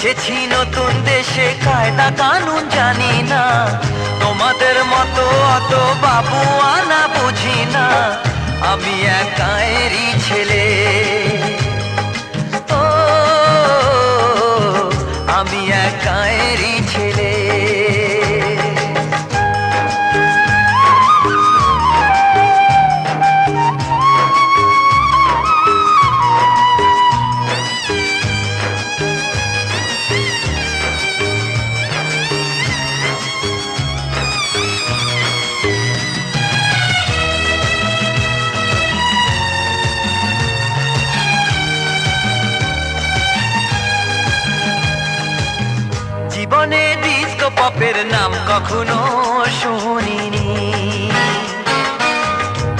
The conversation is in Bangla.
এসেছি নতুন দেশে, কায়দা কানুন জানি না, তোমাদের মতো অত বাবু আনা বুঝি না। আমি একাইরি ছেলে, ও আমি একাইরি ছেলে। জীবনে ডিস্কো পপের নাম কখনো শুনিনি,